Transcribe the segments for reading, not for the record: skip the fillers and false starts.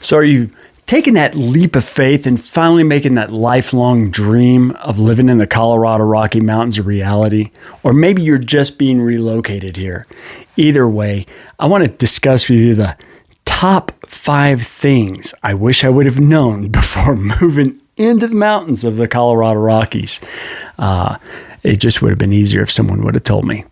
So are you taking that leap of faith and finally making that lifelong dream of living in the Colorado Rocky Mountains a reality? Or maybe you're just being relocated here. Either way, I want to discuss with you the top 5 things I wish I would have known before moving into the mountains of the Colorado Rockies. It just would have been easier if someone would have told me.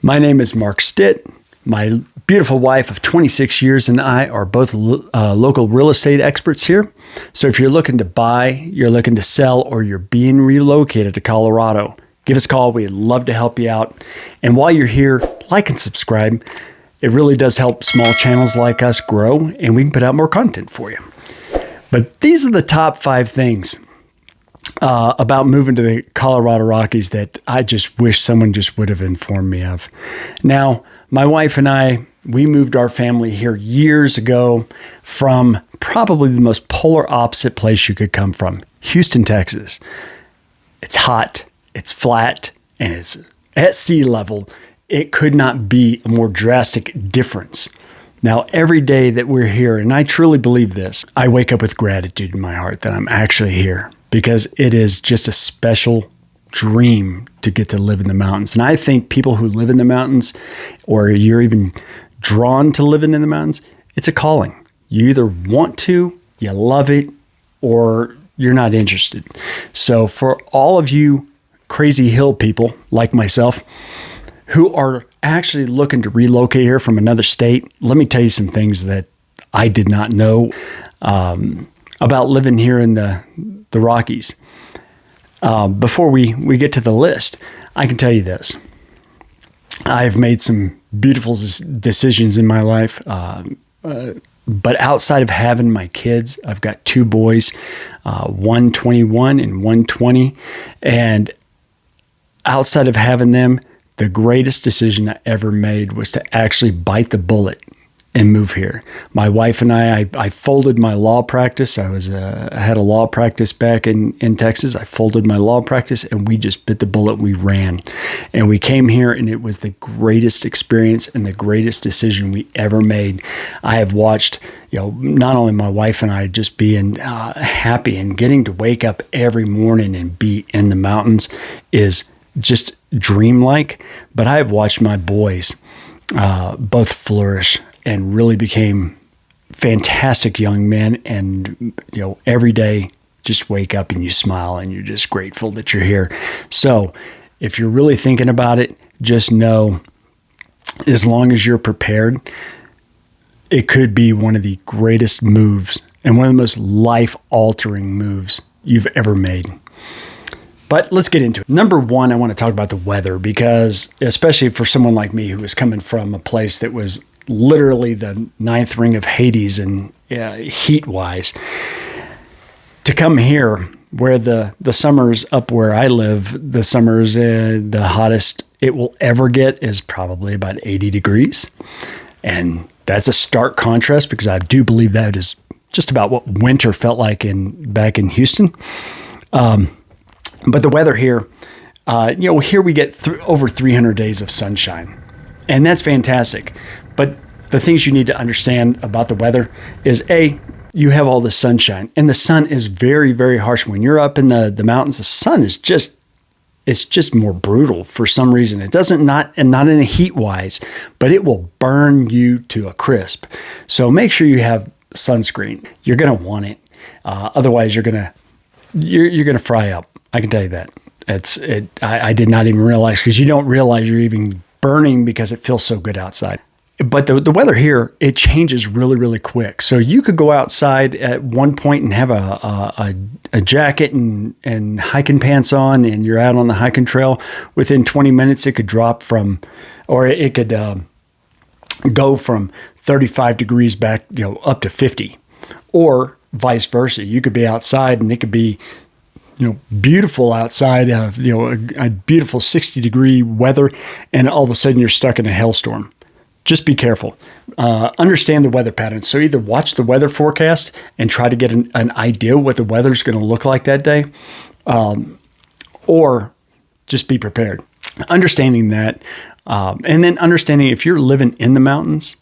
My name is Mark Stitt. My beautiful wife of 26 years and I are both local real estate experts here. So if you're looking to buy, you're looking to sell, or you're being relocated to Colorado, give us a call. We'd love to help you out. And while you're here, like and subscribe. It really does help small channels like us grow, and we can put out more content for you. But these are the top 5 things about moving to the Colorado Rockies that I just wish someone just would have informed me of. Now, my wife and I, we moved our family here years ago from probably the most polar opposite place you could come from, Houston, Texas. It's hot, it's flat, and it's at sea level. It could not be a more drastic difference. Now, every day that we're here, and I truly believe this, I wake up with gratitude in my heart that I'm actually here, because it is just a special dream to get to live in the mountains. And I think people who live in the mountains, or you're even drawn to living in the mountains, it's a calling. You either want to, you love it, or you're not interested. So for all of you crazy hill people like myself who are actually looking to relocate here from another state, let me tell you some things that I did not know about living here in the Rockies. Before we get to the list, I can tell you this. I've made some beautiful decisions in my life, but outside of having my kids, I've got 2 boys, one 21 and one 20, and outside of having them, the greatest decision I ever made was to actually bite the bullet and move here. My wife and I folded my law practice. I had a law practice back in Texas. I folded my law practice and we just bit the bullet. We ran and we came here, and it was the greatest experience and the greatest decision we ever made. I have watched, not only my wife and I just being happy and getting to wake up every morning and be in the mountains is just dreamlike, but I have watched my boys both flourish and really became fantastic young men. And, every day just wake up and you smile and you're just grateful that you're here. So if you're really thinking about it, just know, as long as you're prepared, it could be one of the greatest moves and one of the most life-altering moves you've ever made. But let's get into it. Number 1, I want to talk about the weather, because especially for someone like me who was coming from a place that was literally the 9th ring of Hades and heat-wise, to come here where the summers up where I live, the summers, the hottest it will ever get is probably about 80 degrees. And that's a stark contrast, because I do believe that is just about what winter felt like back in Houston. But the weather here, here we get over 300 days of sunshine, and that's fantastic. But the things you need to understand about the weather is, A, you have all the sunshine, and the sun is very, very harsh. When you're up in the mountains, the sun is just more brutal for some reason. It doesn't, not in a heat wise, but it will burn you to a crisp. So make sure you have sunscreen. You're going to want it. Otherwise you're going to fry up. I can tell you that. I did not even realize, because you don't realize you're even burning because it feels so good outside. But the weather here, it changes really, really quick. So you could go outside at one point and have a jacket and hiking pants on, and you're out on the hiking trail. Within 20 minutes, it could drop it could go from 35 degrees back, up to 50, or vice versa. You could be outside and it could be beautiful outside, a beautiful 60-degree weather, and all of a sudden you're stuck in a hailstorm. Just be careful. Understand the weather patterns. So either watch the weather forecast and try to get an idea what the weather's going to look like that day, or just be prepared. Understanding that, and then understanding if you're living in the mountains,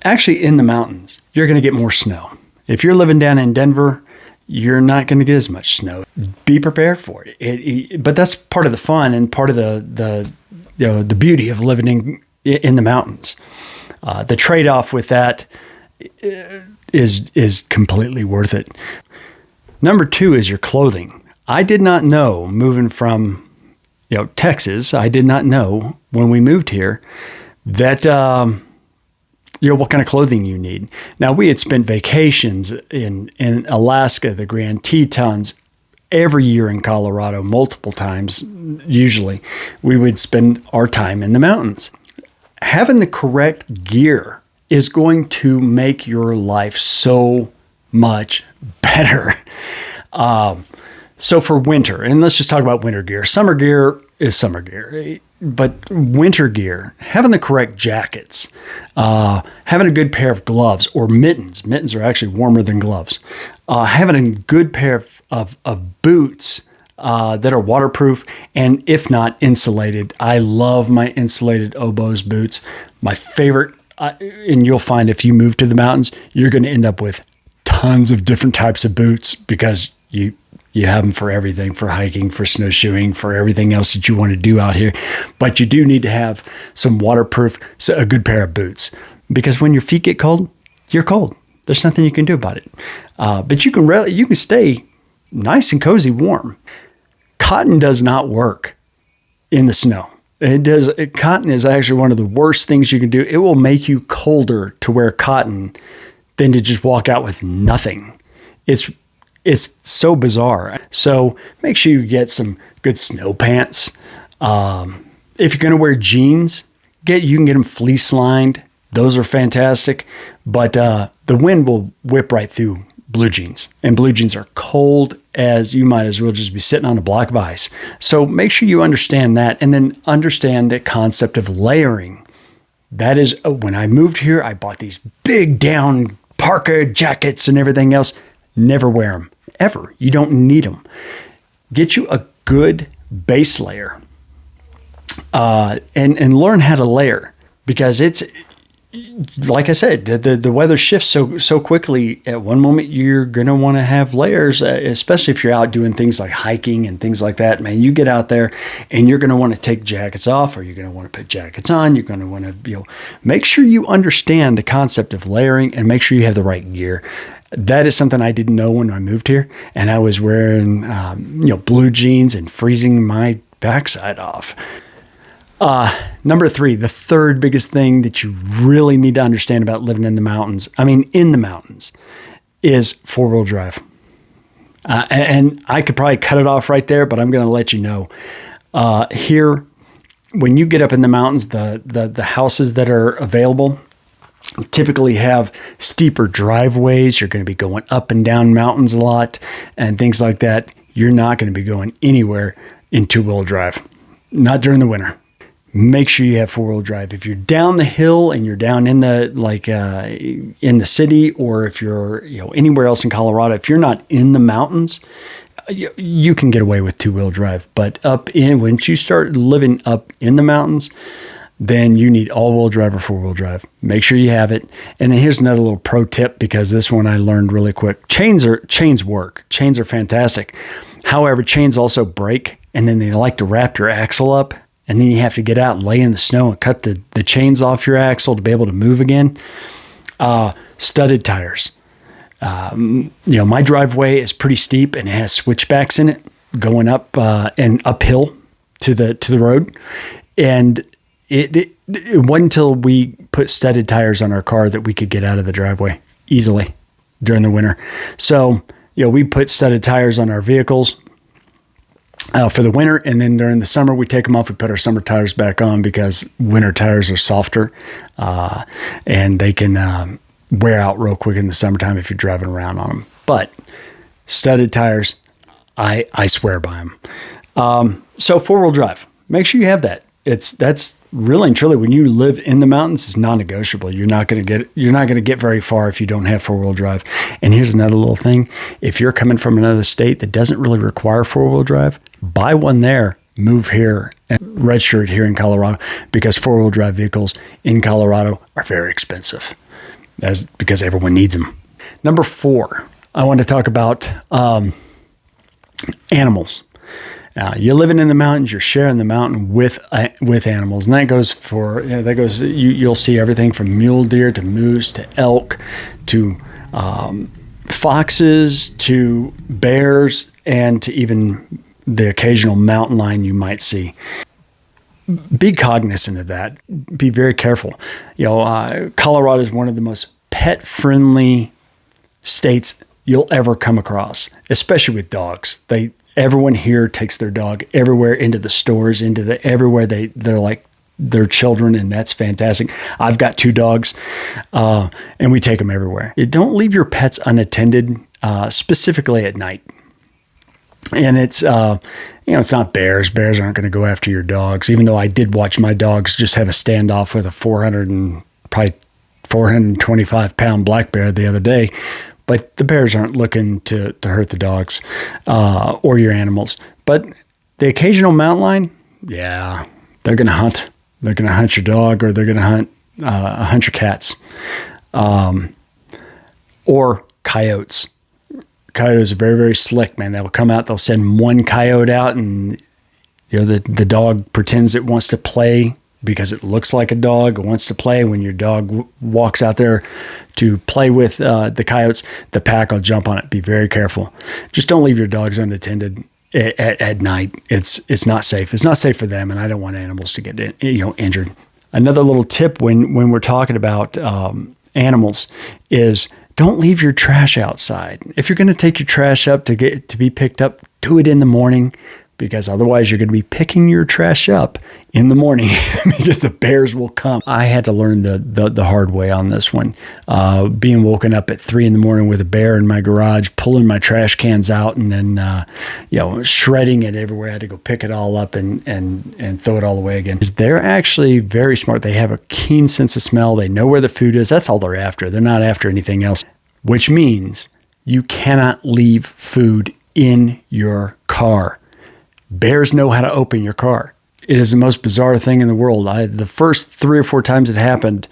Actually, in the mountains, you're going to get more snow. If you're living down in Denver, you're not going to get as much snow. Be prepared for it. But that's part of the fun and part of the beauty of living in the mountains. The trade-off with that is completely worth it. Number 2 is your clothing. I did not know moving from Texas. I did not know when we moved here that what kind of clothing you need. Now, we had spent vacations in Alaska, the Grand Tetons, every year in Colorado, multiple times. Usually, we would spend our time in the mountains. Having the correct gear is going to make your life so much better. So for winter, and let's just talk about winter gear. Summer gear is summer gear, but winter gear, having the correct jackets, having a good pair of gloves or mittens. Mittens are actually warmer than gloves. Having a good pair of boots that are waterproof and, if not, insulated. I love my insulated oboes boots. My favorite, and you'll find if you move to the mountains, you're going to end up with tons of different types of boots because you have them for everything, for hiking, for snowshoeing, for everything else that you want to do out here. But you do need to have some waterproof, a good pair of boots, because when your feet get cold, you're cold. There's nothing you can do about it. But you can stay nice and cozy warm. Cotton does not work in the snow. Cotton is actually one of the worst things you can do. It will make you colder to wear cotton than to just walk out with nothing. It's so bizarre. So make sure you get some good snow pants. If you're going to wear jeans, you can get them fleece lined. Those are fantastic. But the wind will whip right through blue jeans. And blue jeans are cold as you might as well just be sitting on a block of ice. So make sure you understand that, and then understand the concept of layering. That is, when I moved here, I bought these big down parka jackets and everything else. Never wear them, ever. You don't need them. Get you a good base layer and learn how to layer, because it's, like I said, the weather shifts so quickly. At one moment, you're going to want to have layers, especially if you're out doing things like hiking and things like that. Man, you get out there and you're going to want to take jackets off, or you're going to want to put jackets on. You're going to want to make sure you understand the concept of layering and make sure you have the right gear. That is something I didn't know when I moved here, and I was wearing blue jeans and freezing my backside off. Number 3, the third biggest thing that you really need to understand about living in the mountains, is 4-wheel drive. And I could probably cut it off right there, but I'm going to let you know. Here, when you get up in the mountains, the houses that are available typically have steeper driveways. You're going to be going up and down mountains a lot and things like that. You're not going to be going anywhere in 2-wheel drive, not during the winter. Make sure you have 4-wheel drive. If you're down the hill and you're down in the in the city, or if you're anywhere else in Colorado, if you're not in the mountains, you can get away with 2-wheel drive. But once you start living up in the mountains, then you need all-wheel drive or 4-wheel drive. Make sure you have it. And then here's another little pro tip, because this one I learned really quick. Chains work. Chains are fantastic. However, chains also break, and then they like to wrap your axle up, and then you have to get out and lay in the snow and cut the chains off your axle to be able to move again. Studded tires. My driveway is pretty steep, and it has switchbacks in it going up and uphill to the road. And it wasn't until we put studded tires on our car that we could get out of the driveway easily during the winter. So, we put studded tires on our vehicles for the winter, and then during the summer we take them off. We put our summer tires back on, because winter tires are softer and they can wear out real quick in the summertime if you're driving around on them. But studded tires, I swear by them. So 4-wheel drive, make sure you have that. That's really and truly, when you live in the mountains, it's non-negotiable. You're not going to get very far if you don't have 4-wheel drive. And here's another little thing: if you're coming from another state that doesn't really require 4-wheel drive, buy one there, move here, and register it here in Colorado, because 4-wheel drive vehicles in Colorado are very expensive. because everyone needs them. Number 4, I want to talk about animals. You're living in the mountains. You're sharing the mountain with animals, and that goes for you'll see everything from mule deer to moose to elk to foxes to bears and to even the occasional mountain lion you might see. Be cognizant of that. Be very careful. Colorado is one of the most pet-friendly states you'll ever come across, especially with dogs. Everyone here takes their dog everywhere, into the stores, everywhere. They're like their children, and that's fantastic. I've got 2 dogs, and we take them everywhere. Don't leave your pets unattended, specifically at night. And it's not bears. Bears aren't going to go after your dogs, even though I did watch my dogs just have a standoff with a 425-pound black bear the other day. But the bears aren't looking to hurt the dogs or your animals. But the occasional mountain lion, yeah, they're going to hunt. They're going to hunt your dog, or they're going to hunt your cats, or coyotes. Coyotes are very, very slick, man. They'll come out, they'll send one coyote out, and the dog pretends it wants to play because it looks like a dog. It wants to play. When your dog walks out there to play with the coyotes, the pack will jump on it. Be very careful. Just don't leave your dogs unattended at night. It's not safe. It's not safe for them, and I don't want animals to get injured. Another little tip when we're talking about animals is, don't leave your trash outside. If you're going to take your trash up to be picked up, do it in the morning, because otherwise you're going to be picking your trash up in the morning because the bears will come. I had to learn the hard way on this one. Being woken up at 3 a.m. with a bear in my garage, pulling my trash cans out, and then shredding it everywhere. I had to go pick it all up and throw it all away again. They're actually very smart. They have a keen sense of smell. They know where the food is. That's all they're after. They're not after anything else, which means you cannot leave food in your car. Bears know how to open your car. It is the most bizarre thing in the world. The first 3 or 4 times it happened,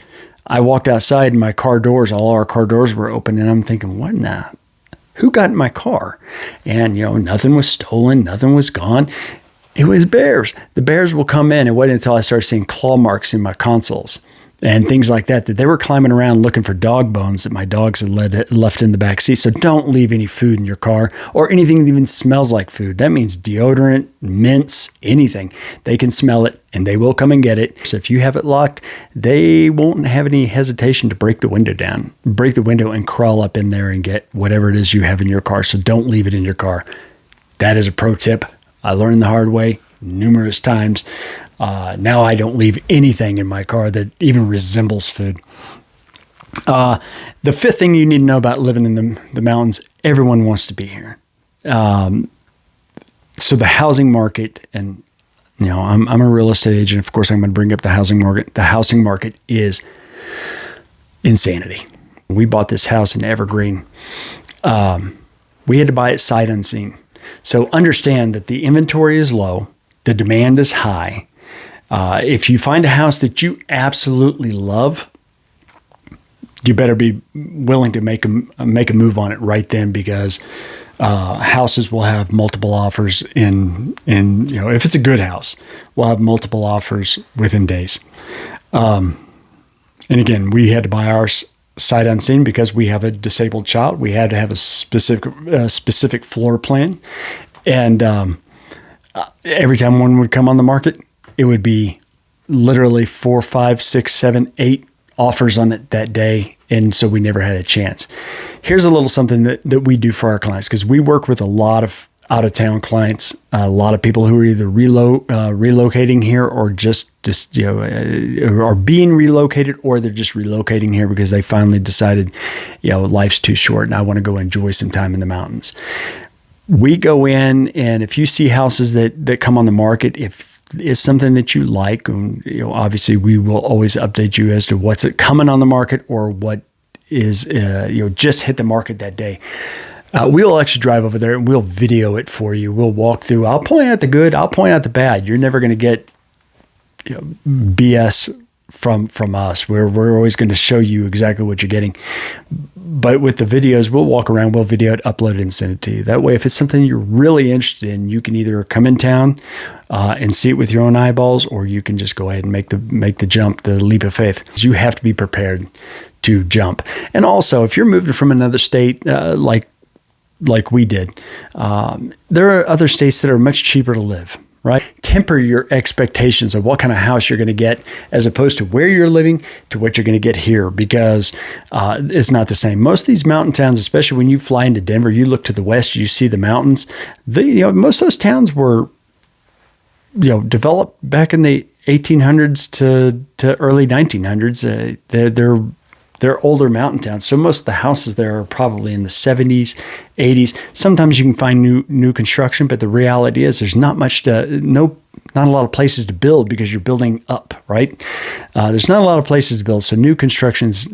I walked outside and all our car doors were open, and I'm thinking, what now? Who got in my car? And, nothing was stolen. Nothing was gone. It was bears. The bears will come in, and wait until I start seeing claw marks in my consoles and things like that they were climbing around looking for dog bones that my dogs had left in the back seat. So don't leave any food in your car, or anything that even smells like food. That means deodorant, mints, anything. They can smell it, and they will come and get it. So if you have it locked, they won't have any hesitation to break the window and crawl up in there and get whatever it is you have in your car. So don't leave it in your car. That is a pro tip. I learned the hard way numerous times. Now I don't leave anything in my car that even resembles food. The 5th thing you need to know about living in the mountains, everyone wants to be here. So the housing market, and I'm a real estate agent. Of course, I'm going to bring up the housing market. The housing market is insanity. We bought this house in Evergreen. We had to buy it sight unseen. So understand that the inventory is low. The demand is high. If you find a house that you absolutely love, you better be willing to make a move on it right then, because houses will have multiple offers if it's a good house, we'll have multiple offers within days. And again, we had to buy ours sight unseen because we have a disabled child. We had to have a specific floor plan, and every time one would come on the market, it would be literally 4, 5, 6, 7, 8 offers on it that day. And so we never had a chance. Here's a little something that we do for our clients, because we work with a lot of out-of-town clients, a lot of people who are either relocating here or just are being relocated, or they're just relocating here because they finally decided, life's too short and I want to go enjoy some time in the mountains. We go in, and if you see houses that come on the market, if it's something that you like, obviously we will always update you as to what's coming on the market or what is just hit the market that day. We'll actually drive over there and we'll video it for you. We'll walk through. I'll point out the good. I'll point out the bad. You're never going to get BS from us. We're always going to show you exactly what you're getting. But with the videos, we'll walk around, we'll video it, upload it, and send it to you. That way, if it's something you're really interested in, you can either come in town and see it with your own eyeballs, or you can just go ahead and make the jump, the leap of faith. You have to be prepared to jump. And also, if you're moving from another state, like we did, there are other states that are much cheaper to live. Right? Temper your expectations of what kind of house you're going to get as opposed to where you're living to what you're going to get here, because it's not the same. Most of these mountain towns, especially when you fly into Denver, you look to the west, you see the mountains. Most of those towns were, developed back in the 1800s to early 1900s. They're older mountain towns. So most of the houses there are probably in the 70s, 80s. Sometimes you can find new construction, but the reality is there's not a lot of places to build because you're building up, right? There's not a lot of places to build. So new construction's,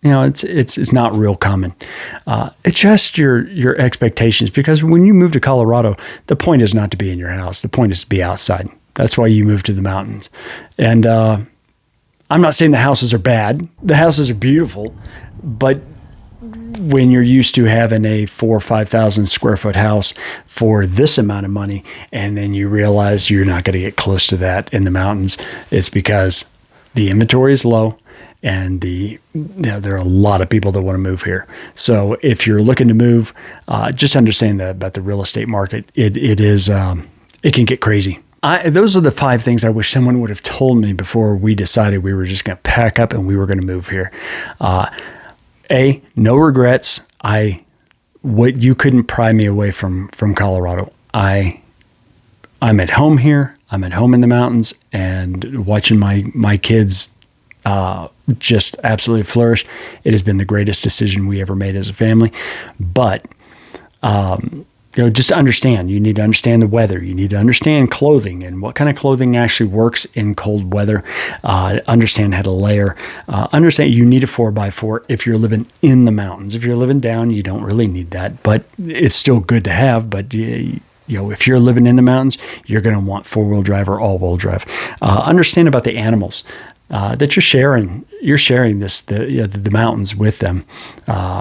it's not real common. Adjust your expectations, because when you move to Colorado, the point is not to be in your house. The point is to be outside. That's why you move to the mountains. And, I'm not saying the houses are bad. The houses are beautiful, but when you're used to having a 4,000 or 5,000 square foot house for this amount of money, and then you realize you're not going to get close to that in the mountains, it's because the inventory is low, and there are a lot of people that want to move here. So if you're looking to move, just understand that about the real estate market. It can get crazy. Those are the 5 things I wish someone would have told me before we decided we were just going to pack up and we were going to move here. No regrets. You couldn't pry me away from Colorado. I'm at home here. I'm at home in the mountains, and watching my kids just absolutely flourish. It has been the greatest decision we ever made as a family. But just understand. You need to understand the weather. You need to understand clothing and what kind of clothing actually works in cold weather. Understand how to layer. Understand you need a 4x4 if you're living in the mountains. If you're living down, you don't really need that, but it's still good to have. But if you're living in the mountains, you're going to want 4-wheel drive or all-wheel drive. Understand about the animals that you're sharing. You're sharing the mountains with them,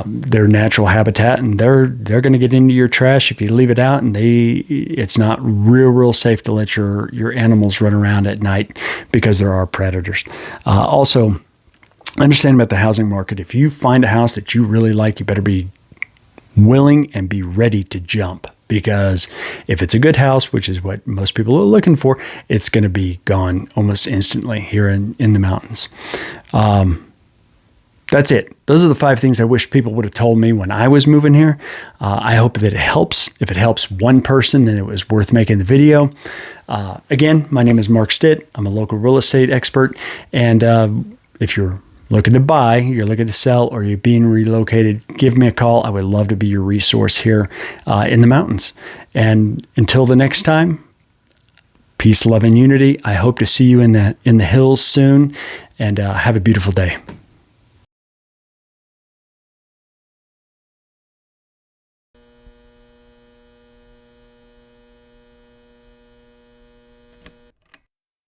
their natural habitat, and they're going to get into your trash if you leave it out. And it's not real safe to let your animals run around at night because there are predators. Also, understand about the housing market. If you find a house that you really like, you better be willing and be ready to jump. Because if it's a good house, which is what most people are looking for, it's going to be gone almost instantly here in the mountains. That's it. Those are the 5 things I wish people would have told me when I was moving here. I hope that it helps. If it helps one person, then it was worth making the video. Again, my name is Mark Stitt. I'm a local real estate expert. And if you're looking to buy, you're looking to sell, or you're being relocated, give me a call. I would love to be your resource here in the mountains. And until the next time, peace, love, and unity. I hope to see you in the hills soon, and have a beautiful day.